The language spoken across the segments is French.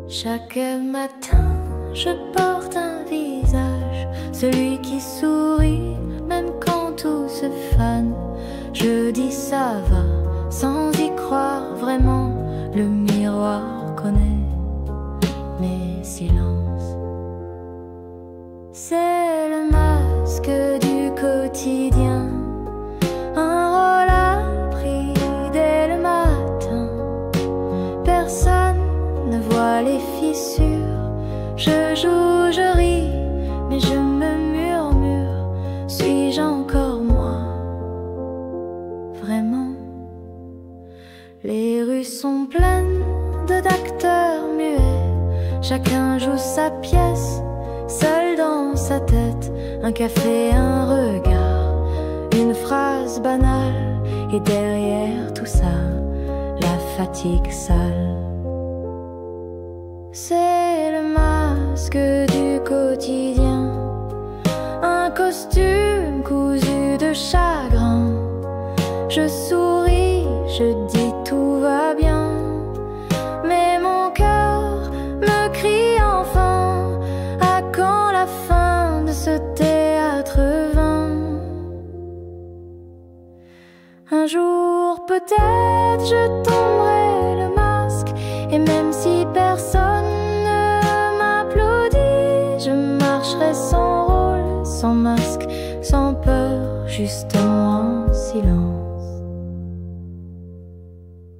Chaque matin, je porte un visage, celui qui sourit, même quand tout se fane. Je dis ça va, sans y croire vraiment. Le miroir connaît mes silences. C'est le masque du quotidien, un rôle appris dès le matin. Personne ne voit les fissures. Je joue, je ris, mais je me murmure. Suis-je encore moi? Vraiment? Les rues sont pleines d'acteurs muets. Chacun joue sa pièce, seul dans sa tête. Un café, un regard, une phrase banale. Et derrière tout ça, la fatigue sale. C'est le masque du quotidien, un costume cousu de chagrin. Je souris, je dis tout va bien, mais mon cœur me crie enfin: à quand la fin de ce théâtre vain? Un jour peut-être je tomberai le masque, et même si personne ne m'applaudit, je marcherai sans rôle, sans masque, sans peur, juste moi en silence,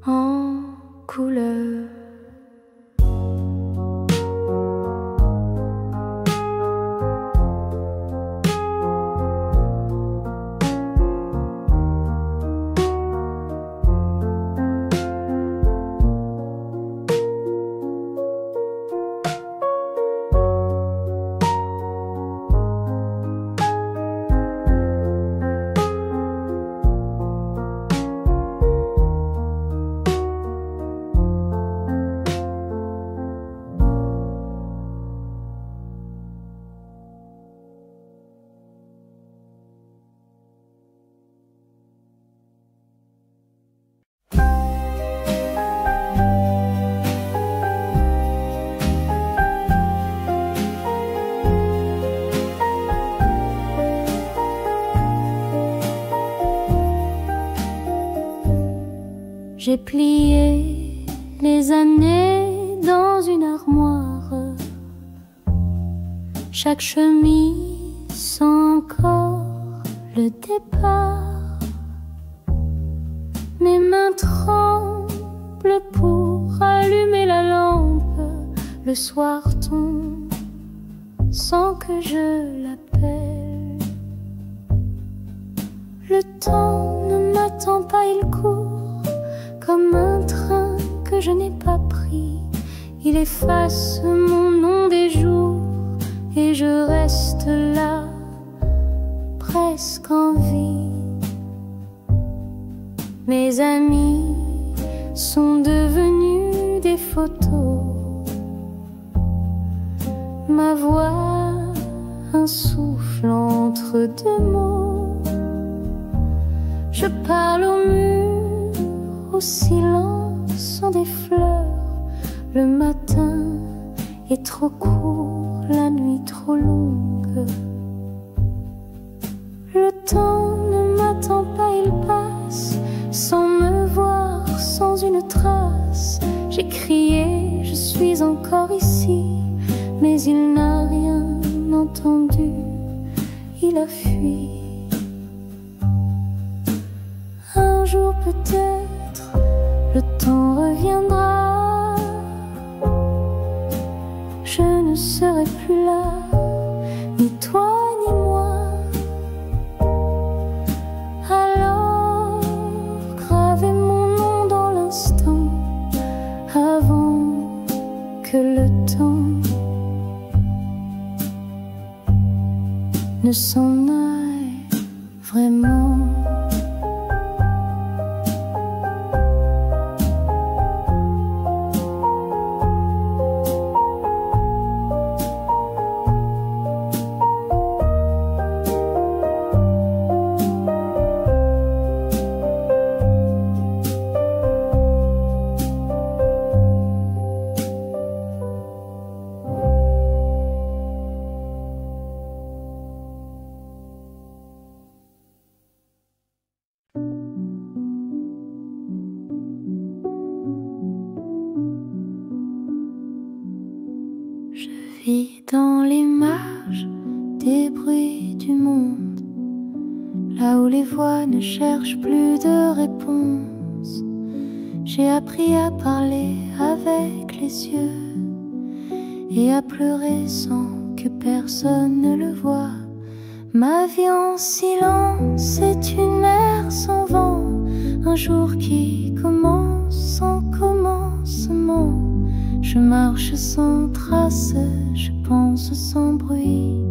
en couleur. J'ai plié les années dans une armoire, chaque chemise sent encore le départ. Mes mains tremblent pour allumer la lampe. Le soir tombe sans que je l'appelle. Le temps ne m'attend pas, il court comme un train que je n'ai pas pris. Il efface mon nom des jours et je reste là, presque en vie. Mes amis sont devenus des photos, ma voix un souffle entre deux mots. Je parle au mur, au silence sont des fleurs. Le matin est trop court, la nuit trop longue. Le temps ne m'attend pas, il passe sans me voir, sans une trace. J'ai crié, je suis encore ici, mais il n'a rien entendu, il a fui. Un jour peut-être le temps reviendra, je ne serai plus là, ni toi ni moi. Alors gravez mon nom dans l'instant, avant que le temps ne s'en aille vraiment. là où les voix ne cherchent plus de réponse. J'ai appris à parler avec les yeux et à pleurer sans que personne ne le voie. Ma vie en silence, c'est une mer sans vent, un jour qui commence sans commencement. Je marche sans trace, je pense sans bruit,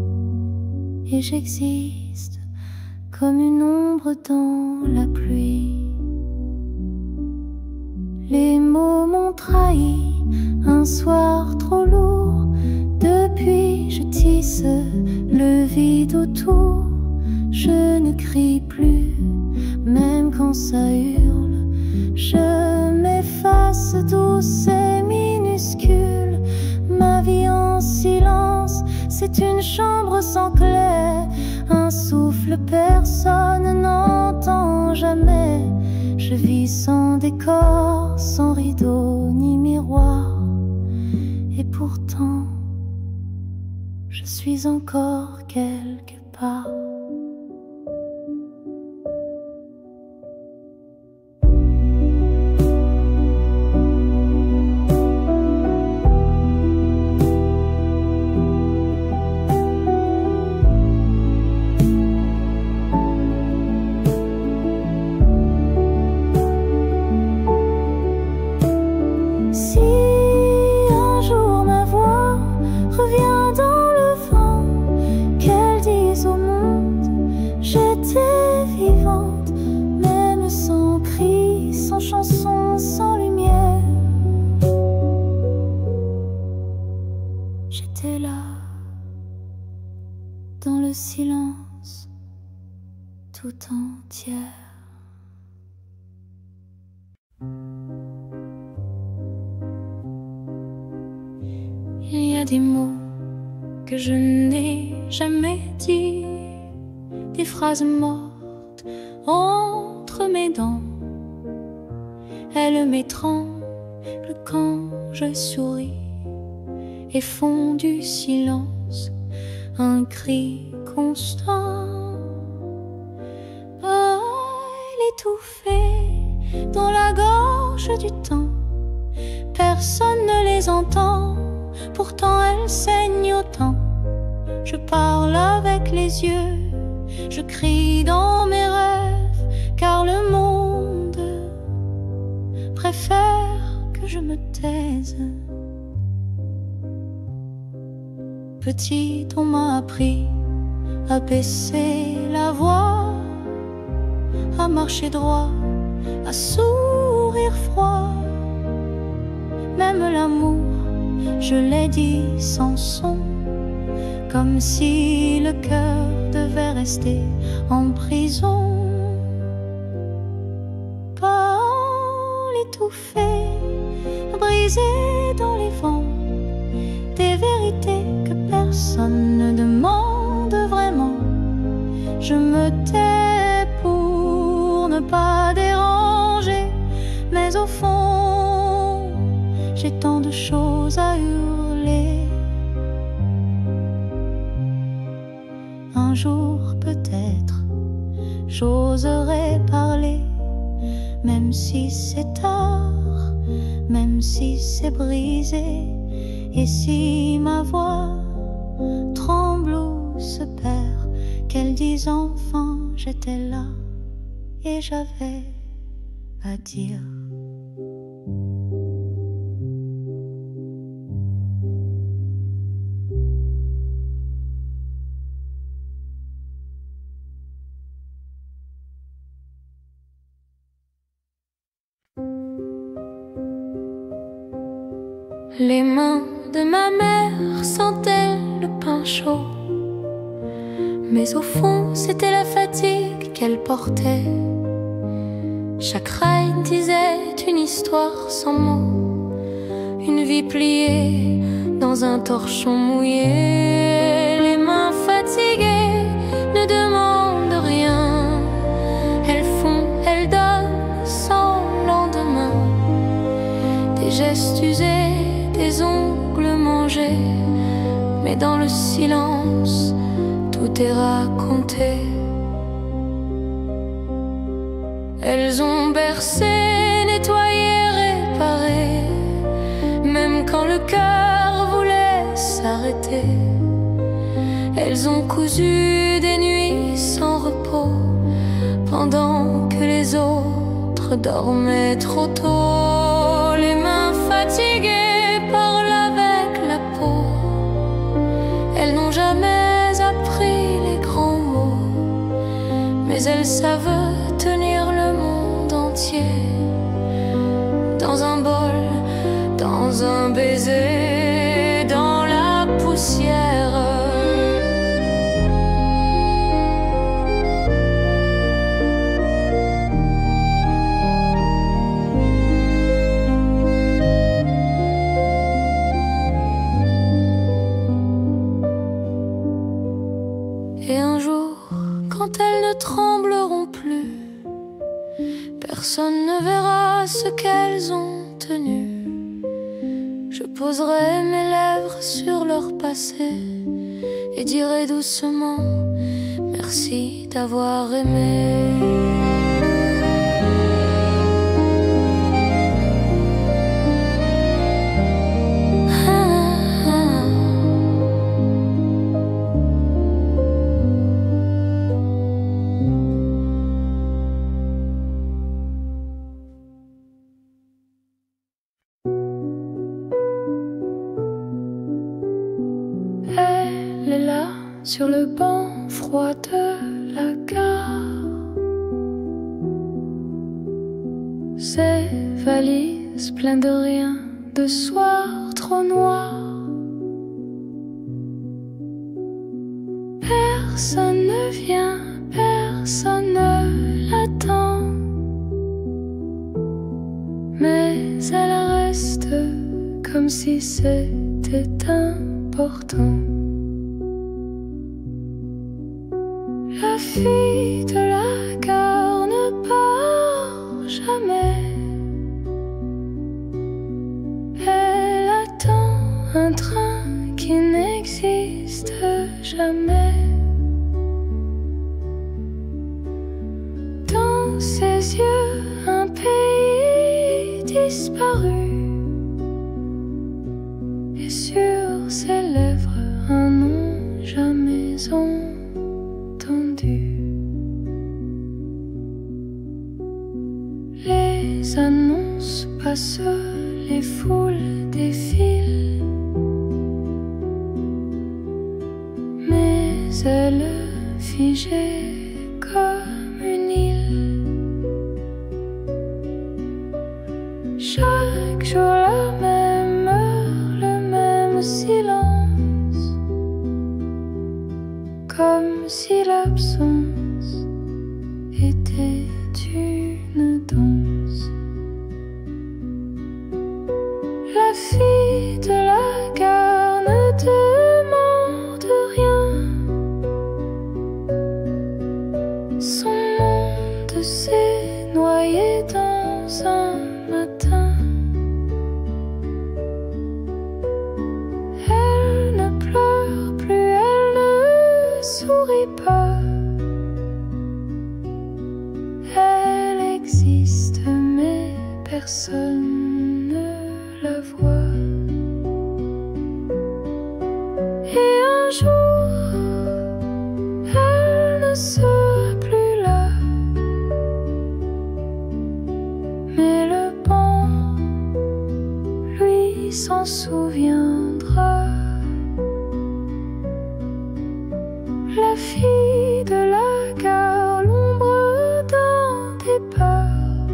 et j'existe comme une ombre dans la pluie. Les mots m'ont trahi, un soir trop lourd. Depuis je tisse le vide autour. Je ne crie plus, même quand ça hurle. Je m'efface douce et minuscule. Ma vie en silence, c'est une chambre sans clé. Un souffle, personne n'entend jamais. Je vis sans décor, sans rideau ni miroir. Et pourtant, je suis encore quelque part. Chanson sans lumière, j'étais là, dans le silence, tout entière. Il y a des mots que je n'ai jamais dit, des phrases mortes entre mes dents. Elles m'étranglent quand je souris et font du silence un cri constant. Parole étouffée dans la gorge du temps, personne ne les entend, pourtant elles saignent autant. Je parle avec les yeux, je crie dans mes rêves, car le monde préfère que je me taise. Petite, on m'a appris à baisser la voix, à marcher droit, à sourire froid. Même l'amour, je l'ai dit sans son, comme si le cœur devait rester en prison. Étouffé, brisé dans les vents, des vérités que personne ne demande vraiment. Je me tais pour ne pas déranger, mais au fond, j'ai tant de choses à hurler. Un jour peut-être, j'oserai parler, même si c'est tard, même si c'est brisé, et si ma voix tremble ou se perd, qu'elle dise enfin j'étais là et j'avais à dire. Les mains de ma mère sentaient le pain chaud, mais au fond c'était la fatigue qu'elle portait. Chaque reine disait une histoire sans mots, une vie pliée dans un torchon mouillé. Les mains fatiguées ne demandent rien, elles font, elles donnent sans lendemain. Des gestes usés, des ongles mangés, mais dans le silence, tout est raconté. Elles ont bercé, nettoyé, réparé, même quand le cœur voulait s'arrêter. Elles ont cousu des nuits sans repos, pendant que les autres dormaient trop tôt. Les mains fatiguées parlent avec la peau. Elles n'ont jamais appris les grands mots, mais elles savent tenir le monde entier dans un bol, dans un baiser, dans la poussière. Et un jour, quand elles ne trembleront plus, personne ne verra ce qu'elles ont tenu. Je poserai mes lèvres sur leur passé et dirai doucement merci d'avoir aimé. Elle est là, sur le banc froid de la gare. Ses valises pleines de rien, de soirs trop noirs. Personne ne vient, personne ne l'attend, mais elle reste comme si c'était important. La fille de la gare ne part jamais. Elle attend un train qui n'existe jamais. Dans ses yeux, un pays disparu, et sur ses lèvres, un nom jamais entendu. Les annonces passent, les foules défilent, mais elle figée comme une île. Chaque jour la même heure, le même silence, comme si l'absence était une danse. La fille de la gare ne demande rien. Son monde s'est noyé dans un matin. Elle ne pleure plus, elle ne sourit pas. Elle existe, mais personne ne la voit. Et un jour, elle ne sera plus là, mais le banc, lui, s'en souviendra. La fille de la gare, l'ombre d'un départ,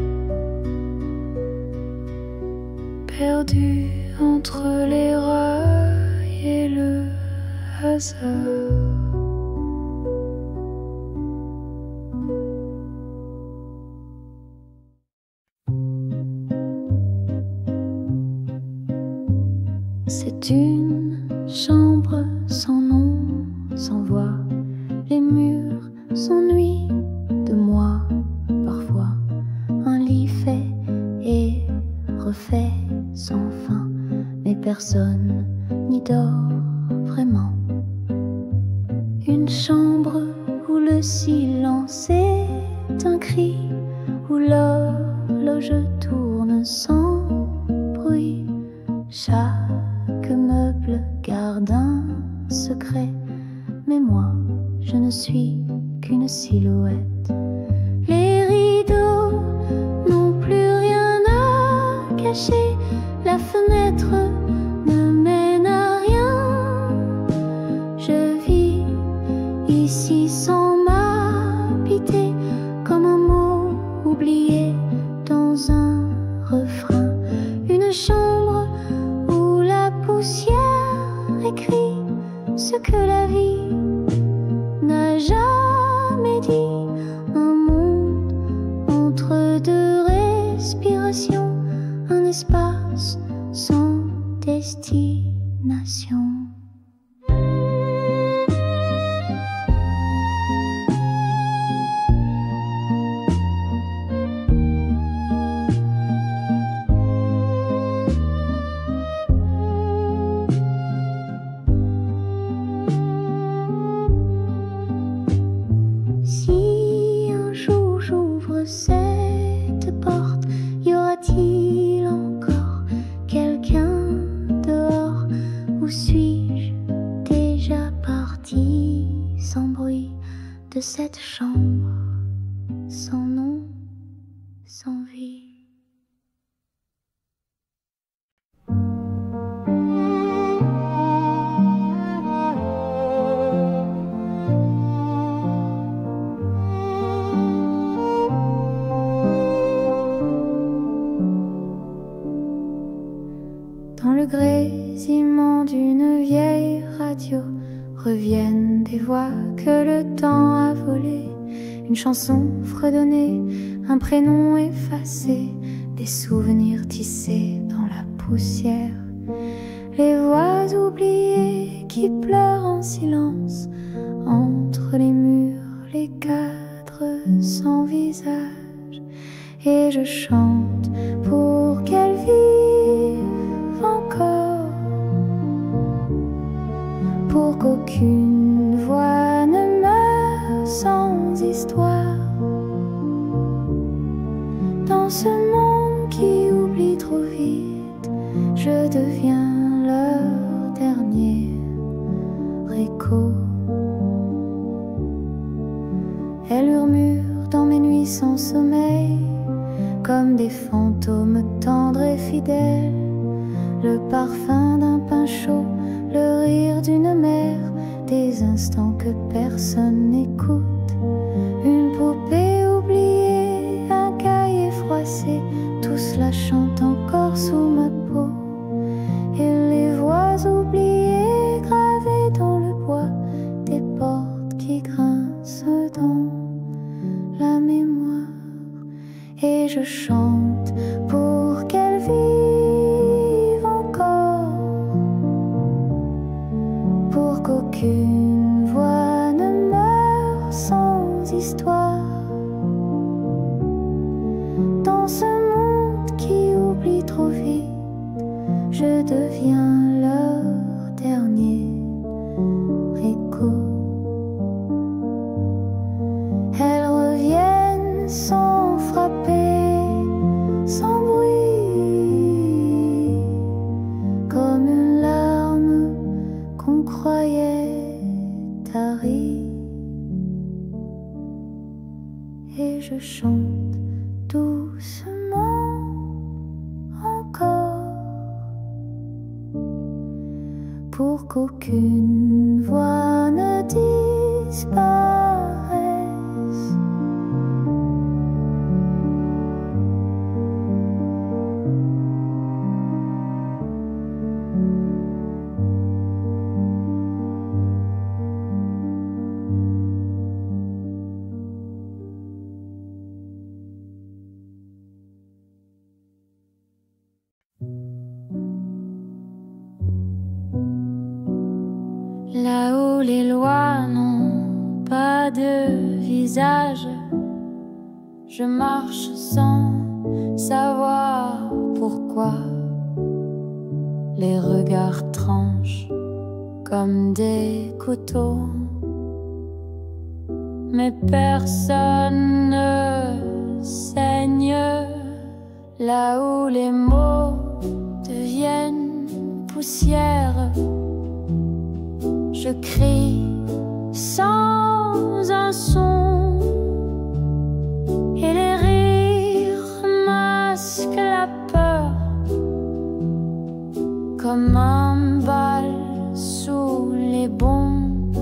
perdue entre les rails et le hasard. C'est une chambre sans nom, sans voix. Les murs s'ennuient de moi. Parfois, un lit fait et refait sans fin, mais personne n'y dort vraiment. Une chambre où le silence est un cri, où l'horloge tourne sans bruit. Chaque meuble garde un secret, mais moi je ne suis qu'une silhouette. Les rideaux n'ont plus rien à cacher, la fenêtre ne mène à rien. Je vis ici sans m'habiter, comme un mot oublié dans un refrain. Une chambre où la poussière écrit ce que la vie n'a jamais dit. Un monde entre deux respirations, un espace sans destination. Cette porte, y aura-t-il encore quelqu'un dehors, ou suis-je déjà parti sans bruit de cette chambre, sans nom, sans vie? Dans le grésillement d'une vieille radio reviennent des voix que le temps a volées. Une chanson fredonnée, un prénom effacé, des souvenirs tissés dans la poussière. Les voix oubliées qui pleurent en silence, entre les murs, les cadres sans visage. Et je chante pour qu'elles vivent encore, pour qu'aucune voix ne meure sans histoire. Dans ce monde qui oublie trop vite, je deviens leur dernier écho. Elles murmurent dans mes nuits sans sommeil, comme des fantômes tendres et fidèles. Le parfum d'un pain chaud, le rire d'une mère, des instants que personne n'écoute. Une poupée oubliée, un cahier froissé, tout cela chante encore sous ma peau. Et les voix oubliées gravées dans le bois, des portes qui grincent dans la mémoire. Et je chante pour qu'elles vivent encore, pour qu'aucune voix ne meure sans histoire. Dans ce monde qui oublie trop vite, je deviens leur dernier écho. Elles reviennent sans frapper, sans bruit, comme une larme qu'on croyait tarie. Et je chante doucement encore, pour qu'aucune voix ne disparaisse. Là-haut, les lois n'ont pas de visage. Je marche sans savoir pourquoi. Les regards tranchent comme des couteaux, mais personne ne sait les mots deviennent poussière. Je crie sans un son et les rires masquent la peur comme un bal sous les bombes.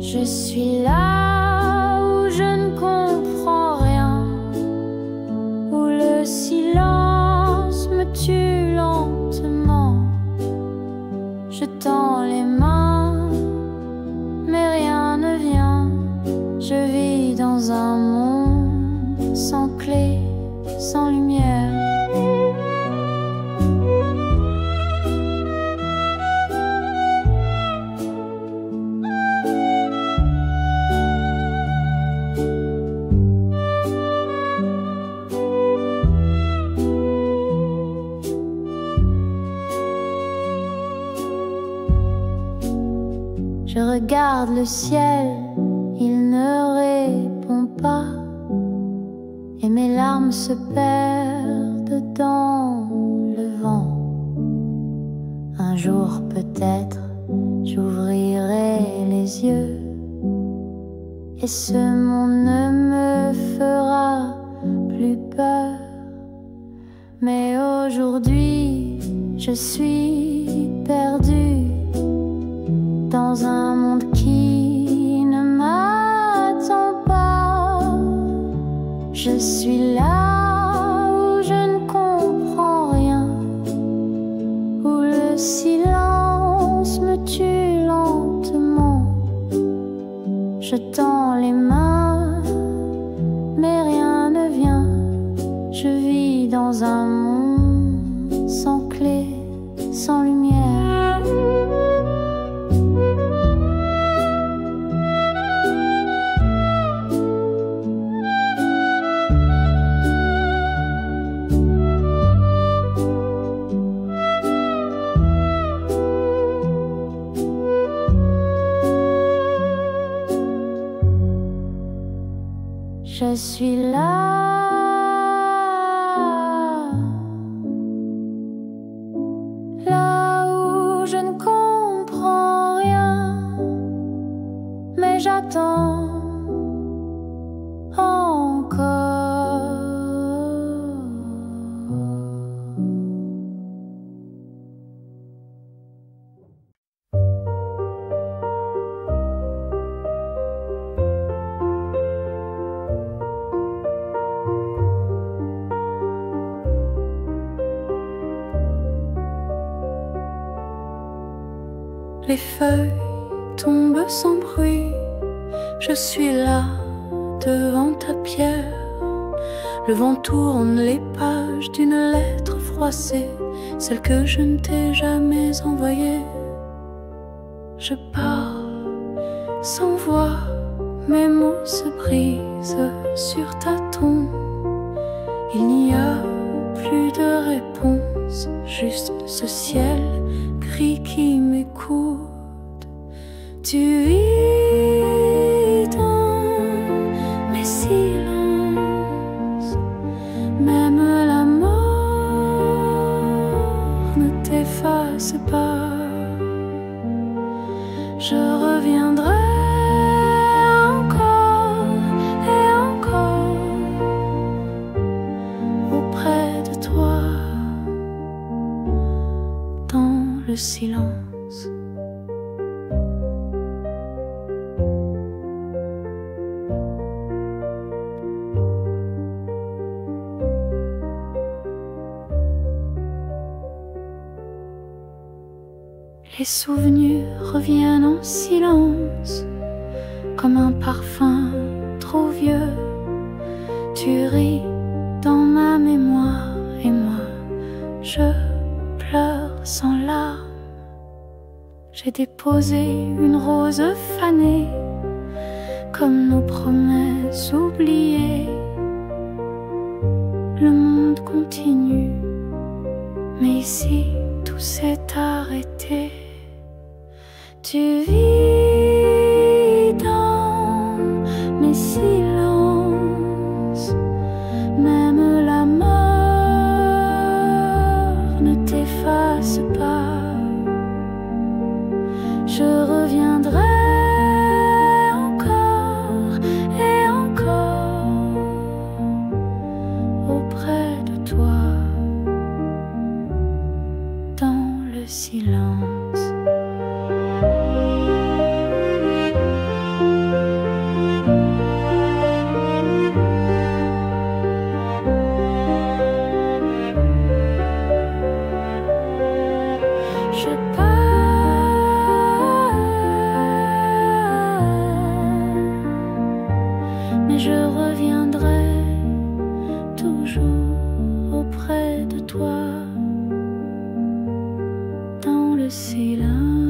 Je suis là où je ne comprends rien, où le silence me tue lentement. Je tends les mains, mais rien ne vient. Je vis dans un monde sans clé, sans lumière. Je regarde le ciel, il ne répond pas, et mes larmes se perdent dans le vent. Un jour peut-être j'ouvrirai les yeux, et ce monde ne me fera plus peur. Mais aujourd'hui je suis perdue dans un monde qui ne m'attend pas. Je suis là où je ne comprends rien, où le silence me tue lentement. Je tends les mains, mais rien ne vient. Je vis dans un monde sans clé, sans lumière. Je suis là où je ne comprends rien, mais j'attends encore. Les feuilles tombent sans bruit, je suis là devant ta pierre. Le vent tourne les pages d'une lettre froissée, celle que je ne t'ai jamais envoyée. Je pars sans voix, mes mots se brisent sur ta tombe. Il n'y a plus de réponse, juste ce ciel gris qui m'écoute. Tu vis dans mes silences, même la mort ne t'efface pas. Je reviendrai encore et encore auprès de toi dans le silence. Les souvenirs reviennent en silence, comme un parfum trop vieux. Tu ris dans ma mémoire et moi, je pleure sans larmes. J'ai déposé une rose fanée, comme nos promesses oubliées. Le monde continue, mais ici tout s'est arrêté. Tu vis dans mes silences, même la mort toujours auprès de toi, dans le silence.